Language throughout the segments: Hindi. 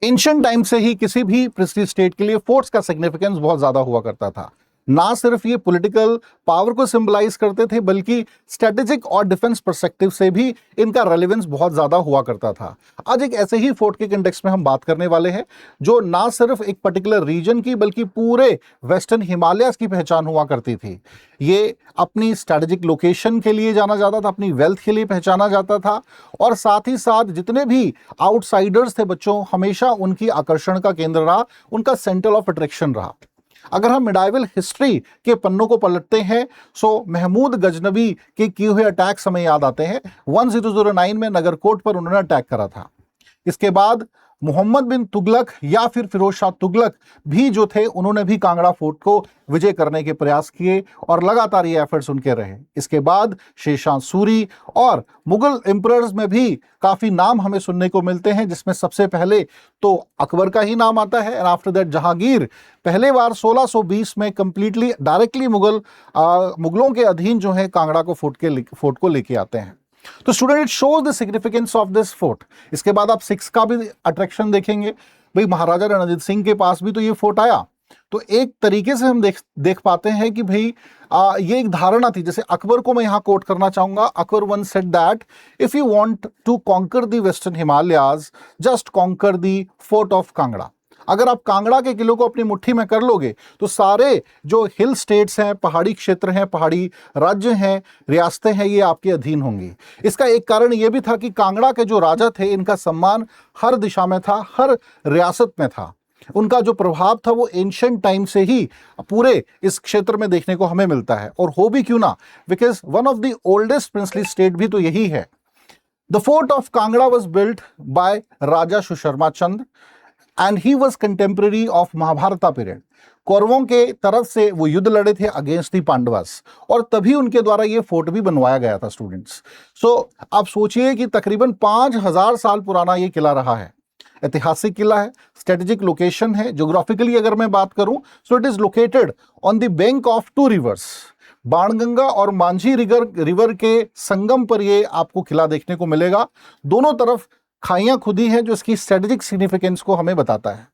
एंशिएंट टाइम से ही किसी भी प्रिंसली स्टेट के लिए फोर्ट्स का सिग्निफिकेंस बहुत ज्यादा हुआ करता था। ना सिर्फ ये पॉलिटिकल पावर को सिंबलाइज करते थे, बल्कि स्ट्रेटेजिक और डिफेंस पर्सपेक्टिव से भी इनका रेलेवेंस बहुत ज्यादा हुआ करता था। आज एक ऐसे ही फोर्ट के कंटेक्स्ट में हम बात करने वाले हैं जो ना सिर्फ एक पर्टिकुलर रीजन की बल्कि पूरे वेस्टर्न हिमालयाज की पहचान हुआ करती थी। ये अपनी स्ट्रेटेजिक लोकेशन के लिए जाना जाता था, अपनी वेल्थ के लिए पहचाना जाता था, और साथ ही साथ जितने भी आउटसाइडर्स थे बच्चों, हमेशा उनकी आकर्षण का केंद्र रहा, उनका सेंटर ऑफ अट्रैक्शन रहा। अगर हम मिडाइवल हिस्ट्री के पन्नों को पलटते हैं सो महमूद गजनबी के किए हुए अटैक्स हमें याद आते हैं। 1009 में नगरकोट पर उन्होंने अटैक करा था। इसके बाद मोहम्मद बिन तुगलक या फिर फिरोज शाह तुगलक भी जो थे, उन्होंने भी कांगड़ा फोर्ट को विजय करने के प्रयास किए और लगातार ये एफर्ट्स उनके रहे। इसके बाद शेरशाह सूरी और मुगल एम्परर्स में भी काफी नाम हमें सुनने को मिलते हैं, जिसमें सबसे पहले तो अकबर का ही नाम आता है, एंड आफ्टर दैट जहांगीर पहले बार 1620 में कंप्लीटली डायरेक्टली मुगलों के अधीन जो है कांगड़ा को फोर्ट को लेके आते हैं। तो student, it shows the significance of this fort. इसके बाद आप 6 का भी अट्रैक्शन देखेंगे। भाई, महाराजा रणजीत सिंह के पास भी तो ये फोर्ट आया, तो एक तरीके से हम देख पाते हैं कि भाई ये एक धारणा थी। जैसे अकबर को मैं यहां कोट करना चाहूंगा। Akbar once said that if you want to conquer the western Himalayas, just conquer the fort of Kangra. अगर आप कांगड़ा के किलों को अपनी मुट्ठी में कर लोगे तो सारे जो हिल स्टेट्स हैं, पहाड़ी क्षेत्र हैं, पहाड़ी राज्य हैं, रियासतें हैं, ये आपके अधीन होंगी। इसका एक कारण ये भी था कि कांगड़ा के जो राजा थे, इनका सम्मान हर दिशा में था, हर रियासत में था। उनका जो प्रभाव था वो एंशिएंट टाइम से ही पूरे इस क्षेत्र में देखने को हमें मिलता है। और हो भी क्यों ना, because one of the oldest princely state भी तो यही है। The fort of Kangra was built by Raja Susharma Chandra and he was contemporary of Mahabharata period. कौरवों के तरफ से वो युद्ध लड़े थे अगेंस्ट दी पांडवास, और तभी उनके द्वारा ये फोर्ट भी बनवाया गया था स्टूडेंट्स। सो आप सोचिए कि तकरीबन 5000 साल पुराना ये किला रहा है। ऐतिहासिक किला है, स्ट्रेटेजिक लोकेशन है। ज्योग्राफिकली अगर मैं बात करूं, so it is located on the bank of 2 reverse, Banganga और मांझी रिवर के संगम पर ये आपको किला देखने को मिलेगा। दोनों तरफ खाइयां खुदी हैं, जो इसकी स्ट्रेटेजिक सिग्निफिकेंस को हमें बताता है।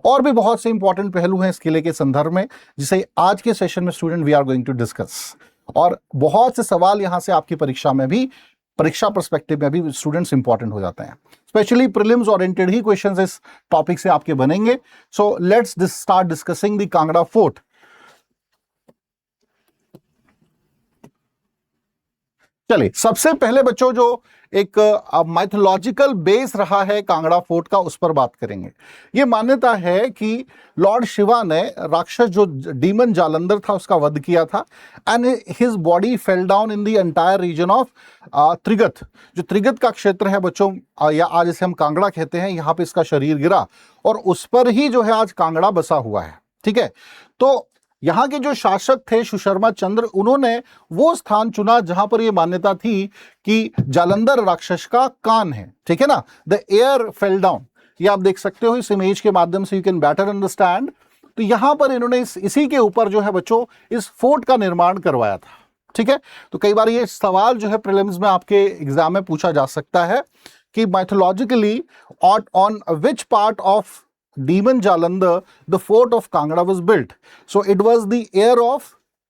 और भी बहुत से इंपॉर्टेंट पहलू हैं इस किले के संदर्भ में, जिसे आज के सेशन में student we are going to discuss. और बहुत से सवाल यहां से आपकी परीक्षा पर्सपेक्टिव में भी स्टूडेंट्स इंपॉर्टेंट हो जाते हैं। स्पेशली प्रीलिम्स ओरिएंटेड ही क्वेश्चंस इस टॉपिक से आपके बनेंगे। So let's start discussing the Kangra fort. चलिए, सबसे पहले बच्चों जो एक माइथोलॉजिकल बेस रहा है कांगड़ा फोर्ट का, उस पर बात करेंगे। ये मान्यता है कि लॉर्ड शिवा ने राक्षस जो डीमन जालंधर था उसका वध किया था, and his body fell down in the entire reason of Trigat. जो त्रिगत का क्षेत्र है बच्चों, या आज इसे हम कांगड़ा कहते हैं, यहाँ पे इसका शरीर गिरा और उस पर ही जो है आज कांगड़ा बसा हुआ है। ठीक है, तो यहाँ के जो शासक थे सुशर्मा चंद्र, उन्होंने वो स्थान चुना जहां पर ये मान्यता थी कि जालंधर राक्षस का कान है। ठीक है ना, द एयर फेल डाउन, ये आप देख सकते हो इस इमेज के माध्यम से, यू कैन बेटर अंडरस्टैंड। तो यहां पर इन्होंने इसी के ऊपर जो है बच्चों इस फोर्ट का निर्माण करवाया था। ठीक है, तो कई बार ये सवाल जो है प्रीलिम्स में आपके एग्जाम में पूछा जा सकता है कि mythologically on which part of Demon Jalandhar the fort of Kangra was built. So it was the heir of,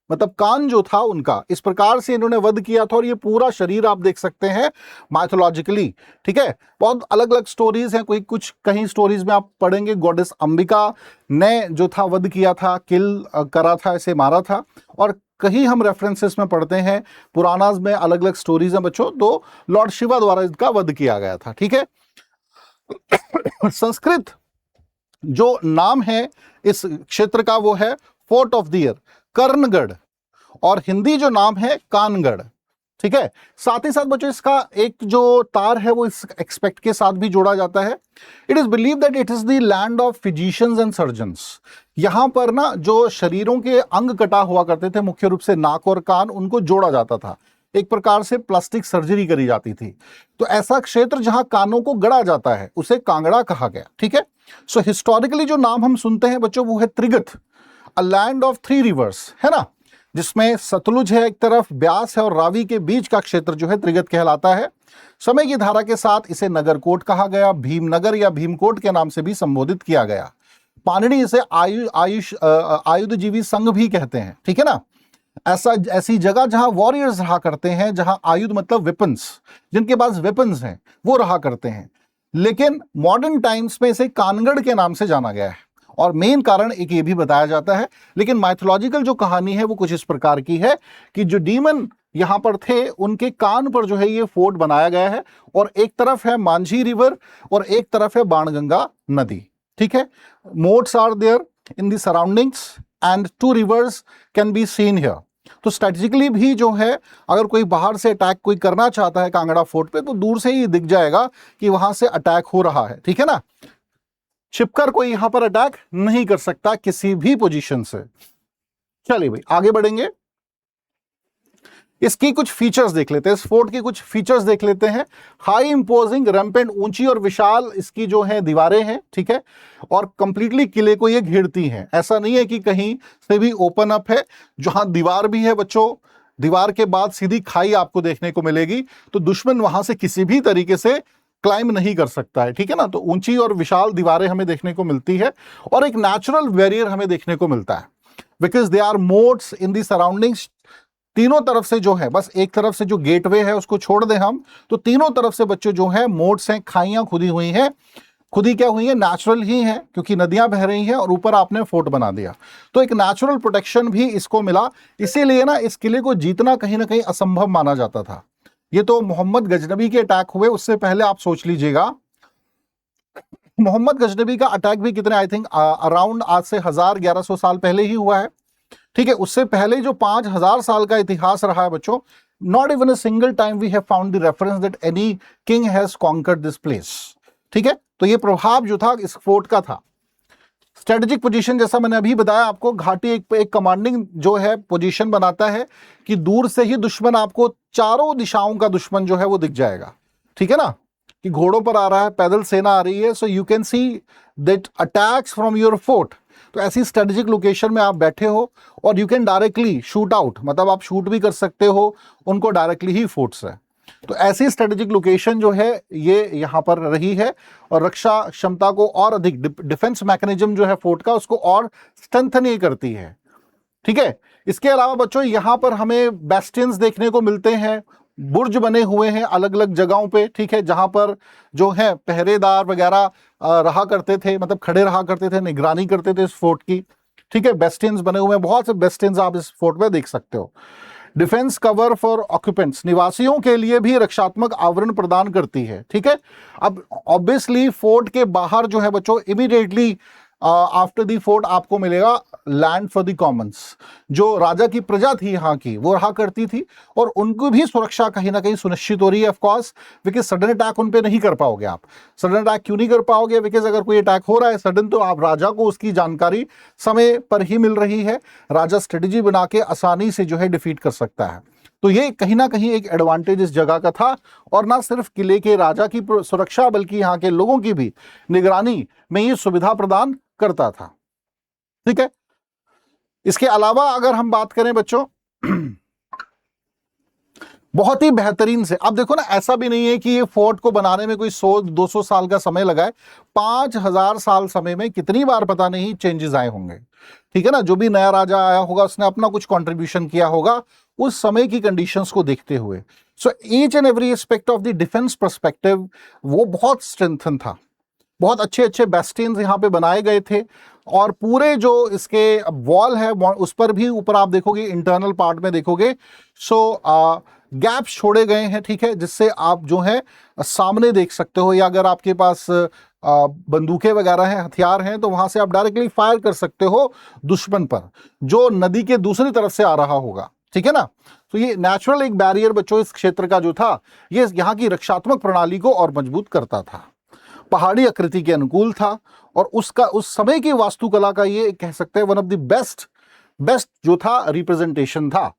मतलब कान जो था उनका, इस प्रकार से इन्होंने वध किया था। और ये पूरा शरीर आप देख सकते हैं माइथोलॉजिकली। ठीक है, बहुत अलग अलग स्टोरीज हैं। कहीं स्टोरीज में आप पढ़ेंगे गॉडेस अंबिका ने जो था वध किया था, किल करा था, इसे मारा था। और कहीं हम रेफरेंसेस में पढ़ते हैं, पुराणास में अलग अलग स्टोरीज हैं बच्चों, तो लॉर्ड शिवा द्वारा इसका वध किया गया था। ठीक है, संस्कृत जो नाम है इस क्षेत्र का वो है fort of the year, Karnagarh, और हिंदी जो नाम है कानगढ़। ठीक है, साथ ही साथ बच्चों इसका एक जो तार है वो इस एक्सपेक्ट के साथ भी जोड़ा जाता है। It is believe that it is the land of physicians and surgeons. यहां पर ना जो शरीरों के अंग कटा हुआ करते थे, मुख्य रूप से नाक और कान, उनको जोड़ा जाता था। एक प्रकार से प्लास्टिक सर्जरी करी जाती थी। तो ऐसा क्षेत्र जहां कानों को गढ़ा जाता है उसे कांगड़ा कहा गया। ठीक है, सो हिस्टोरिकली जो नाम हम सुनते हैं बच्चों वो है Trigat, a land of 3 reverse, है ना। जिसमें सतलुज है एक तरफ, ब्यास है और रावी के बीच का क्षेत्र जो है त्रिगत कहलाता है। समय की धारा के साथ इसे नगरकोट कहा गया, भीमनगर या भीमकोट के नाम से भी संबोधित किया गया। पाणिनि इसे आयुधजीवी संघ भी कहते हैं, ठीक है ना। ऐसी जगह जहां वॉरियर्स रहा करते हैं, जहां आयुध मतलब वेपन्स, जिनके पास वेपन्स हैं वो रहा करते हैं। लेकिन मॉडर्न टाइम्स में इसे कानगढ़ के नाम से जाना गया है, और मेन कारण एक ये भी बताया जाता है। लेकिन माइथोलॉजिकल जो कहानी है वो कुछ इस प्रकार की है कि जो डीमन यहां पर थे उनके कान पर जो है ये फोर्ट बनाया गया है, और एक तरफ है मांझी रिवर और एक तरफ है बाणगंगा नदी, ठीक है। Moats are there in the surroundings and 2 rivers can be seen here. तो स्ट्रेटेजिकली भी जो है अगर कोई बाहर से अटैक कोई करना चाहता है कांगड़ा फोर्ट पे, तो दूर से ही दिख जाएगा कि वहां से अटैक हो रहा है, ठीक है ना। छिपकर कोई यहां पर अटैक नहीं कर सकता किसी भी पोजीशन से। चलिए भाई आगे बढ़ेंगे, इसकी कुछ फीचर्स देख लेते हैं, इस फोर्ट की कुछ फीचर्स देख लेते हैं। हाई इंपोजिंग रैम्पेंट, ऊंची और विशाल इसकी जो है दीवारें हैं, ठीक है, और कंप्लीटली किले को ये घेरती हैं। ऐसा नहीं है कि कहीं से भी ओपन अप है, जहां दीवार भी है बच्चों, दीवार के बाद सीधी खाई आपको देखने को मिलेगी, तो दुश्मन वहां से किसी भी तरीके से क्लाइंब नहीं कर सकता है, ठीक है ना। तो ऊंची और विशाल दीवारें हमें देखने को मिलती है, और एक नेचुरल बैरियर हमें देखने को मिलता है, because they are moats in the surroundings. तीनों तरफ से जो है, बस एक तरफ से जो गेटवे है उसको छोड़ दें हम, तो तीनों तरफ से बच्चों जो है मोड्स हैं, खाइयां खुदी हुई हैं। खुदी क्या हुई है, नेचुरल ही है, क्योंकि नदियां बह रही हैं और ऊपर आपने फोर्ट बना दिया, तो एक नेचुरल प्रोटेक्शन भी इसको मिला। इसीलिए ना इस किले को जीतना कहीं ना कहीं असंभव माना जाता था। ये तो मोहम्मद गजनबी के अटैक हुए, उससे पहले आप सोच लीजिएगा, मोहम्मद गजनबी का अटैक भी कितने, आई थिंक अराउंड आज से 1100 साल पहले ही हुआ है, ठीक है। उससे पहले जो 5000 साल का इतिहास रहा है बच्चों, not even a single time we have found the reference that any king has conquered this place, ठीक है। तो ये प्रभाव जो था इस फोर्ट का था। स्ट्रेटेजिक पोजीशन, जैसा मैंने अभी बताया आपको, घाटी एक कमांडिंग जो है पोजीशन बनाता है कि दूर से ही दुश्मन आपको, चारों दिशाओं का दुश्मन जो है वो दिख जाएगा, ठीक है ना, कि घोड़ों पर आ रहा है, पैदल सेना आ रही है, so you can see that attacks from your fort. तो ऐसी स्ट्रेटेजिक लोकेशन में आप बैठे हो और you can directly shoot out, मतलब आप शूट भी कर सकते हो उनको डायरेक्टली ही फोर्ट से। तो ऐसी स्ट्रेटेजिक लोकेशन जो है ये यहाँ पर रही है, और रक्षा क्षमता को और अधिक, डिफेंस मैकेनिज्म जो है फोर्ट का उसको और स्ट्रेंथन ये करती है, ठीक है। इसके अलावा बच्चों यहाँ पर हमें बेस्टियंस देखने को मिलते हैं, बुर्ज बने हुए हैं अलग अलग जगहों पे, ठीक है, जहां पर जो है पहरेदार वगैरह रहा करते थे, मतलब खड़े रहा करते थे, निगरानी करते थे इस फोर्ट की, ठीक है। बेस्टियंस बने हुए हैं, बहुत से बेस्टियंस आप इस फोर्ट में देख सकते हो। डिफेंस कवर फॉर ऑक्यूपेंट्स, निवासियों के लिए भी रक्षात्मक आवरण प्रदान करती है, ठीक है। अब ऑब्वियसली फोर्ट के बाहर जो है बच्चों, इमीडिएटली आफ्टर दी फोर्ट आपको मिलेगा लैंड फॉर दी कॉमन्स। जो राजा की प्रजा थी यहाँ की वो रहा करती थी, और उनको भी सुरक्षा कहीं ना कहीं सुनिश्चित हो रही है, of course, because sudden attack उन पे नहीं कर पाओगे आप। सडन अटैक क्यों नहीं कर पाओगे, बिकॉज अगर कोई अटैक हो रहा है सडन, तो आप राजा को उसकी जानकारी समय पर ही मिल रही है, राजा स्ट्रेटेजी बना के आसानी से जो है डिफीट कर सकता है। तो ये कहीं ना कहीं एक एडवांटेज इस जगह का था, और ना सिर्फ किले के राजा की सुरक्षा बल्कि यहाँ के लोगों की भी निगरानी में ये सुविधा प्रदान करता था, ठीक है। इसके अलावा अगर हम बात करें बच्चों बहुत ही बेहतरीन से, अब देखो ना, ऐसा भी नहीं है कि ये फोर्ट को बनाने में कोई 100-200 साल का समय लगा है, 5000 साल समय में कितनी बार पता नहीं चेंजेस आए होंगे, ठीक है ना। जो भी नया राजा आया होगा उसने अपना कुछ कंट्रीब्यूशन किया होगा उस समय की कंडीशंस को देखते हुए। So each and every aspect of the defence perspective वो बहुत स्ट्रेंथन था, बहुत अच्छे अच्छे बेस्टियंस यहाँ पे बनाए गए थे, और पूरे जो इसके वॉल है उस पर भी ऊपर आप देखोगे, इंटरनल पार्ट में देखोगे, सो गैप्स छोड़े गए हैं, ठीक है, जिससे आप जो है सामने देख सकते हो, या अगर आपके पास बंदूकें वगैरह हैं, हथियार हैं, तो वहां से आप डायरेक्टली फायर कर सकते हो दुश्मन पर जो नदी के दूसरी तरफ से आ रहा होगा, ठीक है ना। तो ये नेचुरल एक बैरियर बच्चों इस क्षेत्र का जो था, ये यहाँ की रक्षात्मक प्रणाली को और मजबूत करता था। पहाड़ी आकृति के अनुकूल था, और उसका उस समय की वास्तुकला का ये कह सकते हैं वन ऑफ द बेस्ट जो था रिप्रेजेंटेशन था।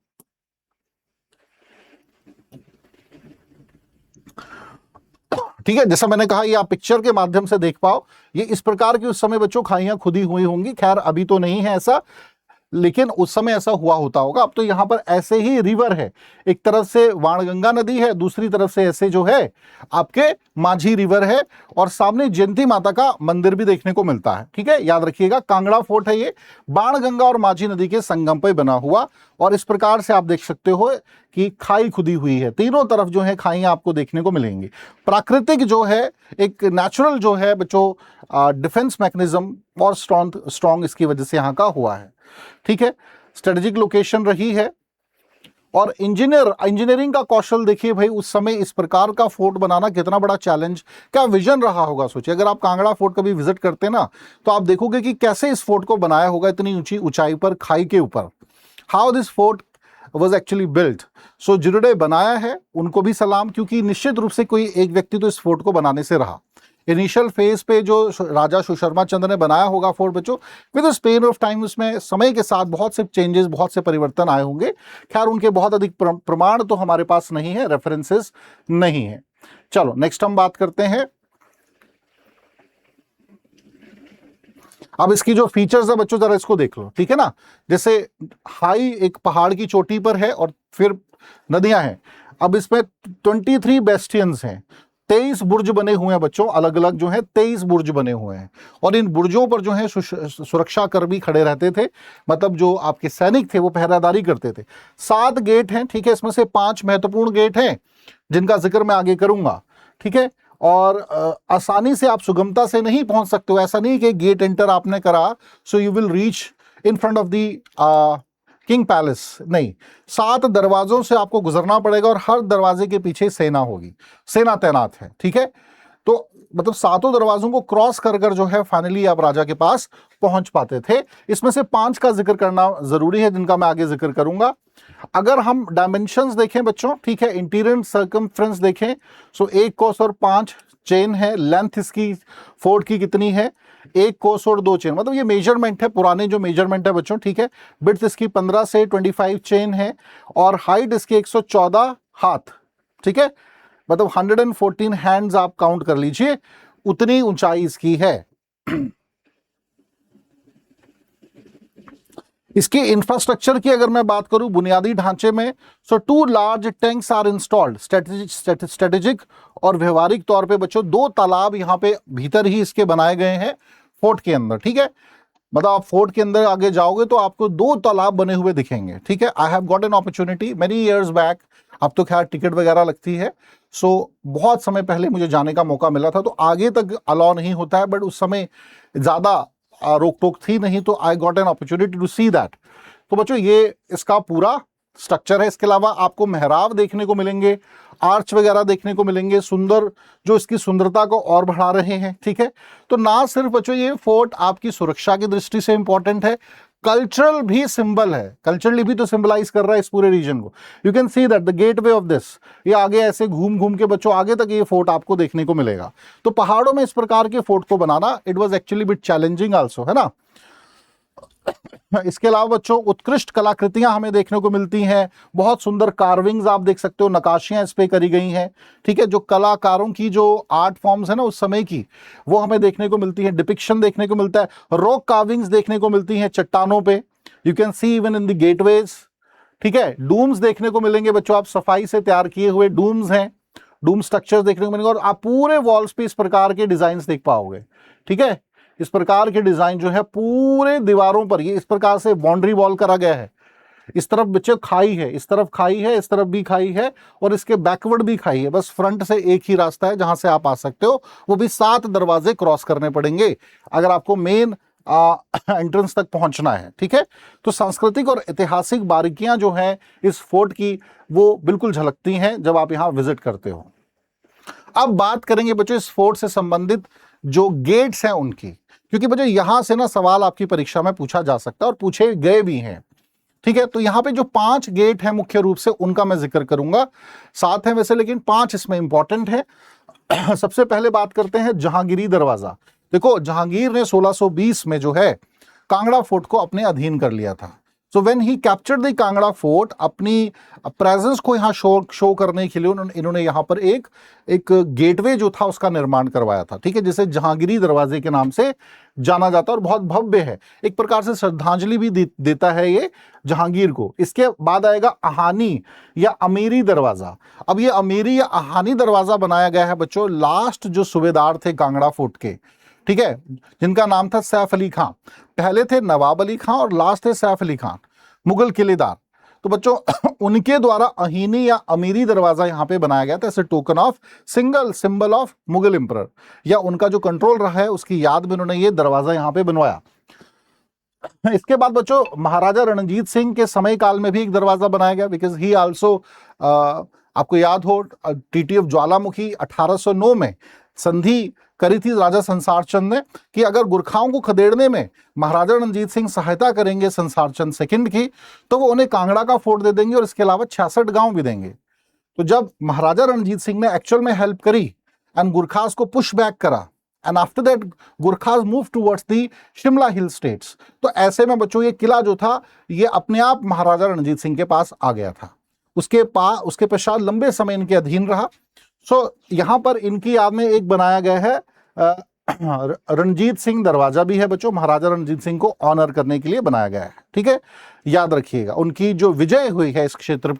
ठीक है, जैसा मैंने कहा, ये आप पिक्चर के माध्यम से देख पाओ, ये इस प्रकार की उस समय बच्चों खाइयां खुदी हुई होंगी, खैर अभी तो नहीं है ऐसा, लेकिन उस समय ऐसा हुआ होता होगा। अब तो यहाँ पर ऐसे ही रिवर है, एक तरफ से वाणगंगा नदी है, दूसरी तरफ से ऐसे जो है आपके माझी रिवर है, और सामने जयंती माता का मंदिर भी देखने को मिलता है। ठीक है, याद रखिएगा कांगड़ा फोर्ट है ये, बाणगंगा और माझी नदी के संगम पर बना हुआ, और इस प्रकार से आप देख सकते हो कि खाई खुदी हुई है, तीनों तरफ जो है खाइयां आपको देखने को मिलेंगी। प्राकृतिक जो है एक नेचुरल जो है बच्चों डिफेंस मैकेनिज्म और स्ट्रॉन्ग इसकी वजह से यहाँ का हुआ है। ठीक है, स्ट्रेटेजिक लोकेशन रही है। और इंजीनियरिंग का कौशल देखिए भाई, उस समय इस प्रकार का फोर्ट बनाना कितना बड़ा चैलेंज, क्या विजन रहा होगा। सोचिए अगर आप कांगड़ा फोर्ट कभी विजिट करते ना, तो आप देखोगे कि कैसे इस फोर्ट को बनाया होगा इतनी ऊंची ऊंचाई पर, खाई के ऊपर। How this fort was actually built. So जिन्होंने बनाया है उनको भी सलाम, क्योंकि निश्चित रूप से कोई एक व्यक्ति तो इस फोर्ट को बनाने से रहा। इनिशियल फेज पे जो राजा सुशर्मा चंद्र ने बनाया होगा फोर्ट बच्चों, with the span of time उसमें समय के साथ बहुत से चेंजेस, बहुत से परिवर्तन आए होंगे। खैर उनके बहुत अधिक प्रमाण तो हमारे पास नहीं है, रेफरेंसेस नहीं है। चलो नेक्स्ट हम बात करते हैं। अब इसकी जो फीचर्स है बच्चों जरा इसको देख लो, ठीक है ना। जैसे हाई एक पहाड़ की चोटी पर है और फिर नदियां हैं। अब इसमें 23 बेस्टियंस हैं, 23 बुर्ज बने हुए हैं बच्चों, अलग अलग जो है 23 बुर्ज बने हुए हैं। और इन बुर्जों पर जो है सुरक्षा कर्मी खड़े रहते थे, मतलब जो आपके सैनिक थे वो पहरादारी करते थे। 7 गेट हैं, ठीक है, इसमें से 5 महत्वपूर्ण गेट हैं जिनका जिक्र मैं आगे करूंगा। ठीक है, और आसानी से आप सुगमता से नहीं पहुंच सकते हो। ऐसा नहीं कि गेट एंटर आपने करा so you will reach in front of the king palace, नहीं, 7 दरवाजों से आपको गुजरना पड़ेगा और हर दरवाजे के पीछे सेना होगी, सेना तैनात है। ठीक है, तो मतलब 7 दरवाजों को क्रॉस कर कर जो है फाइनली आप राजा के पास पहुंच पाते थे। इसमें से 5 का जिक्र करना जरूरी है, जिनका मैं आगे जिक्र करूंगा। अगर हम डायमेंशंस देखें बच्चों, ठीक है, इंटीरियर सर्कमफ्रेंस देखें, सो 1 कोस और 5 चेन है। लेंथ इसकी फोर्ट की कितनी है, 1 कोस और 2 चेन, मतलब ये मेजरमेंट है, पुराने जो मेजरमेंट है बच्चों। ठीक है, विड्थ इसकी 15 से 25 चेन है, और हाइट इसकी 114 हाथ। ठीक है, मतलब 114 हैंड्स आप काउंट कर लीजिए, उतनी ऊंचाई इसकी है। इसके इंफ्रास्ट्रक्चर की अगर मैं बात करूं, बुनियादी ढांचे में, so 2 large tanks are installed. Strategic और व्यवहारिक तौर पे बच्चों 2 तालाब यहां पे भीतर ही इसके बनाए गए हैं फोर्ट के अंदर। ठीक है, मतलब आप फोर्ट के अंदर आगे जाओगे तो आपको 2 तालाब बने हुए दिखेंगे। ठीक है, I have got an opportunity many years back, अब तो खैर टिकट वगैरह लगती है, सो बहुत समय पहले मुझे जाने का मौका मिला था। तो आगे तक अलाउ नहीं होता है, बट उस समय ज्यादा रोक टोक थी नहीं, तो I got an opportunity to see that. तो बच्चों ये इसका पूरा स्ट्रक्चर है। इसके अलावा आपको मेहराब देखने को मिलेंगे, आर्च वगैरह देखने को मिलेंगे, सुंदर, जो इसकी सुंदरता को और बढ़ा रहे हैं। ठीक है, तो ना सिर्फ बच्चों ये फोर्ट आपकी सुरक्षा की दृष्टि से इंपॉर्टेंट है, कल्चरल भी सिंबल है, कल्चरली भी तो सिंबलाइज कर रहा है इस पूरे रीजन को। You can see that the gateway of this, ये आगे ऐसे घूम घूम के बच्चों आगे तक ये फोर्ट आपको देखने को मिलेगा। तो पहाड़ों में इस प्रकार के फोर्ट को बनाना it was actually bit challenging also, है ना। इसके अलावा बच्चों उत्कृष्ट कलाकृतियां हमें देखने को मिलती हैं, बहुत सुंदर कार्विंग्स आप देख सकते हो, नकाशियां इस पे करी गई हैं। ठीक है, जो कलाकारों की जो आर्ट फॉर्म्स है ना उस समय की, वो हमें देखने को मिलती है, डिपिक्शन देखने को मिलता है, रॉक कार्विंग्स देखने को मिलती हैं चट्टानों पे, you can see even in the gateways. ठीक है, डूम्स देखने को मिलेंगे बच्चों, आप सफाई से तैयार किए हुए डूम्स हैं, डूम स्ट्रक्चर देखने को मिलेंगे, और आप पूरे वॉल्स पे इस प्रकार के डिजाइन देख पाओगे। ठीक है, इस प्रकार के डिजाइन जो है पूरे दीवारों पर, ये इस प्रकार से बाउंड्री वॉल करा गया है। इस तरफ बच्चे खाई है, इस तरफ खाई है, इस तरफ भी खाई है, और इसके बैकवर्ड भी खाई है। बस फ्रंट से एक ही रास्ता है जहां से आप आ सकते हो, वो भी 7 दरवाजे क्रॉस करने पड़ेंगे अगर आपको मेन एंट्रेंस तक पहुंचना है। ठीक है, तो सांस्कृतिक और ऐतिहासिक बारीकियां जो हैं इस फोर्ट की, वो बिल्कुल झलकती हैं जब आप यहां विजिट करते हो। अब बात करेंगे बच्चों इस फोर्ट से संबंधित जो गेट्स हैं उनकी, क्योंकि बच्चों यहां से ना सवाल आपकी परीक्षा में पूछा जा सकता है और पूछे गए भी हैं। ठीक है, तो यहां पे जो 5 गेट हैं मुख्य रूप से उनका मैं जिक्र करूंगा, 7 हैं वैसे लेकिन 5 इसमें इंपॉर्टेंट है। सबसे पहले बात करते हैं जहांगीरी दरवाजा। देखो जहांगीर ने 1620 में जो है कांगड़ा फोर्ट को अपने अधीन कर लिया था। So when he captured the Kangra fort, अपनी प्रेजेंस को यहाँ शो करने के लिए इन्होंने यहाँ पर एक गेटवे जो था उसका निर्माण करवाया था, ठीक है, जिसे जहांगीरी दरवाजे के नाम से जाना जाता है और बहुत भव्य है, एक प्रकार से श्रद्धांजलि भी देता है ये जहांगीर को। इसके बाद आएगा आहानी या अमीरी दरवाजा। अब ये अमीरी या आहानी दरवाजा बनाया गया है बच्चों लास्ट जो सूबेदार थे कांगड़ा फोर्ट के, ठीक है, जिनका नाम था सैफ अली खां। पहले थे नवाब अली खां और लास्ट थे सैफ अली खां, मुगल किलेदार। तो बच्चों उनके द्वारा अहीनी या अमीरी दरवाजा यहाँ पे बनाया गया था as a token of symbol of Mughal emperor, या उनका जो कंट्रोल रहा है उसकी याद में उन्होंने ये दरवाजा यहाँ पे बनवाया। इसके बाद बच्चों महाराजा रणजीत सिंह के समय काल में भी एक दरवाजा बनाया गया, बिकॉज ही आल्सो, आपको याद हो ट्रीटी ऑफ ज्वालामुखी 1809 में संधि करी थी राजा संसार चंद ने कि अगर गुरखाओं को खदेड़ने में महाराजा रणजीत सिंह सहायता करेंगे संसार चंद सेकंड की, तो वो उन्हें कांगड़ा का फोर्ट दे देंगे और इसके अलावा 66 गांव भी देंगे। तो जब महाराजा रणजीत सिंह ने एक्चुअल में हेल्प करी एंड गुरखास को पुश बैक करा, and after that गुरखास move towards the Shimla hill states, तो ऐसे में बच्चों ये किला जो था ये अपने आप महाराजा रणजीत सिंह के पास आ गया था। उसके पश्चात लंबे समय इनके अधीन रहा। सो यहाँ पर इनकी याद में एक बनाया गया है रणजीत सिंह दरवाजा भी है बच्चों, महाराजा रणजीत सिंह को ऑनर करने के लिए बनाया गया है, ठीक है, याद रखिएगा, उनकी जो विजय हुई है इस क्षेत्र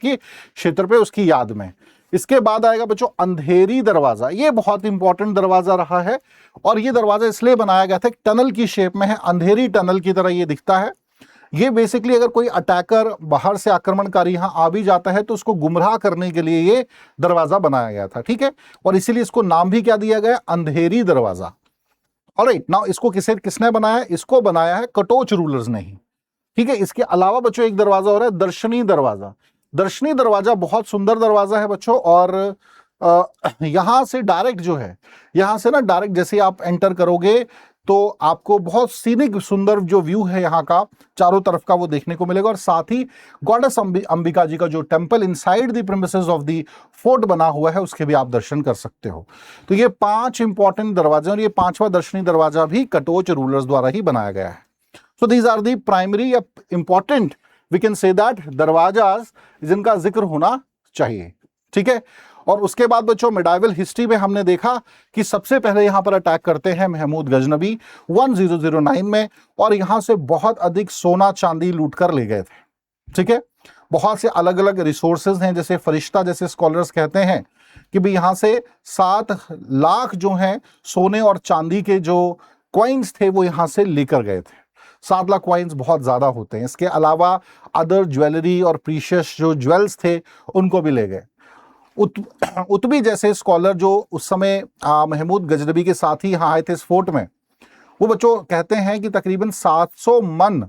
पे उसकी याद में। इसके बाद आएगा बच्चों अंधेरी दरवाजा। ये बहुत इंपॉर्टेंट दरवाजा रहा है और ये दरवाजा इसलिए बनाया गया था, टनल की शेप में है, अंधेरी टनल की तरह ये दिखता है। ये बेसिकली अगर कोई अटैकर बाहर से आक्रमणकारी यहाँ आ भी जाता है तो उसको गुमराह करने के लिए ये दरवाजा बनाया गया था, ठीक है, और इसीलिए इसको नाम भी क्या दिया गया, अंधेरी दरवाजा। ऑलराइट, नाउ इसको किसने बनाया, इसको बनाया है कटोच रूलर्स ने ही, ठीक है। इसके अलावा बच्चों एक दरवाजा और है दर्शनी दरवाजा। दर्शनी दरवाजा बहुत सुंदर दरवाजा है बच्चों, और यहां से डायरेक्ट जो है, यहां से ना डायरेक्ट जैसे आप एंटर करोगे तो आपको बहुत सीनिक सुंदर जो व्यू है यहाँ का चारों तरफ का वो देखने को मिलेगा, और साथ ही गॉडेस अंबिका जी का जो temple inside the premises of the fort बना हुआ है उसके भी आप दर्शन कर सकते हो। तो ये 5 इंपॉर्टेंट दरवाजे, और ये 5वां दर्शनी दरवाजा भी कटोच रूलर्स द्वारा ही बनाया गया है। So these are the primary या important, we can say that दरवाजाज जिनका जिक्र होना चाहिए, ठीक है। और उसके बाद बच्चों मेडाइवल हिस्ट्री में हमने देखा कि सबसे पहले यहां पर अटैक करते हैं महमूद गजनबी 1009 में, और यहां से बहुत अधिक सोना चांदी लूट कर ले गए थे, ठीक है। बहुत से अलग अलग रिसोर्सेज हैं, जैसे फरिश्ता जैसे स्कॉलर्स कहते हैं कि भाई यहां से 7 लाख जो हैं सोने और चांदी के जो कॉइन्स थे वो यहां से लेकर गए थे। 7 लाख कॉइन्स बहुत ज्यादा होते हैं। इसके अलावा अदर ज्वेलरी और प्रीशियस जो ज्वेल्स थे उनको भी ले गए। उतबी जैसे स्कॉलर जो उस समय महमूद गजनबी के साथ ही यहाँ आए थे इस फोर्ट में, वो बच्चों कहते हैं कि तकरीबन 700 मन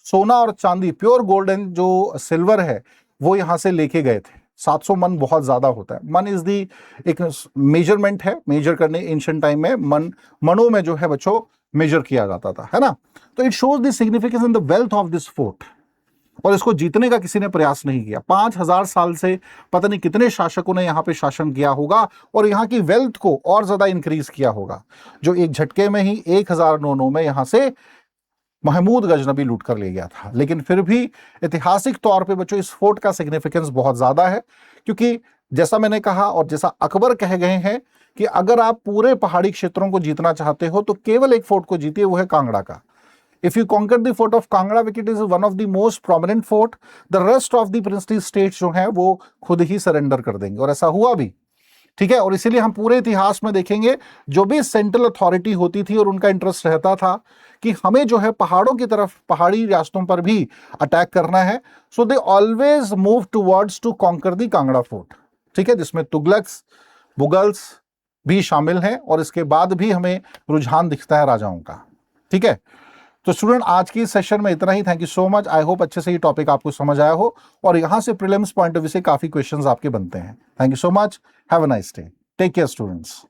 सोना और चांदी, प्योर गोल्ड एंड जो सिल्वर है वो यहाँ से लेके गए थे। 700 मन बहुत ज्यादा होता है। मन इज दी एक मेजरमेंट है, मेजर करने एंशिएंट टाइम में मनों में जो है बच्चों मेजर किया जाता था, है ना। तो it shows the significance in the wealth of this fort, और इसको जीतने का किसी ने प्रयास नहीं किया। 5000 साल से पता नहीं कितने शासकों ने यहाँ पे शासन किया होगा और यहाँ की वेल्थ को और ज्यादा इंक्रीज किया होगा, जो एक झटके में ही 1009 में यहाँ से महमूद गजनबी लूट कर ले गया था। लेकिन फिर भी ऐतिहासिक तौर पे बच्चों इस फोर्ट का सिग्निफिकेंस बहुत ज्यादा है, क्योंकि जैसा मैंने कहा और जैसा अकबर कह गए हैं कि अगर आप पूरे पहाड़ी क्षेत्रों को जीतना चाहते हो तो केवल एक फोर्ट को जीतिए, वो है कांगड़ा का। If you conquer the fort of Kangra, which it is one of the most prominent fort, the rest of the princely states जो हैं वो खुद ही सरेंडर कर देंगे, और ऐसा हुआ भी, ठीक है। और इसीलिए हम पूरे इतिहास में देखेंगे जो भी सेंट्रल अथॉरिटी होती थी और उनका इंटरेस्ट रहता था कि हमें जो है पहाड़ों की तरफ, पहाड़ी रियासतों पर भी अटैक करना है, so they always move towards to conquer the Kangra fort, ठीक है, जिसमें तुगलक्स, मुगल्स भी शामिल हैं, और इसके बाद भी हमें रुझान दिखता है राजाओं का, ठीक है। तो स्टूडेंट आज की सेशन में इतना ही। Thank you so much. I hope अच्छे से ये टॉपिक आपको समझ आया हो और यहाँ से प्रीलिम्स पॉइंट ऑफ व्यू से काफी क्वेश्चंस आपके बनते हैं। Thank you so much. Have a nice day. Take care students.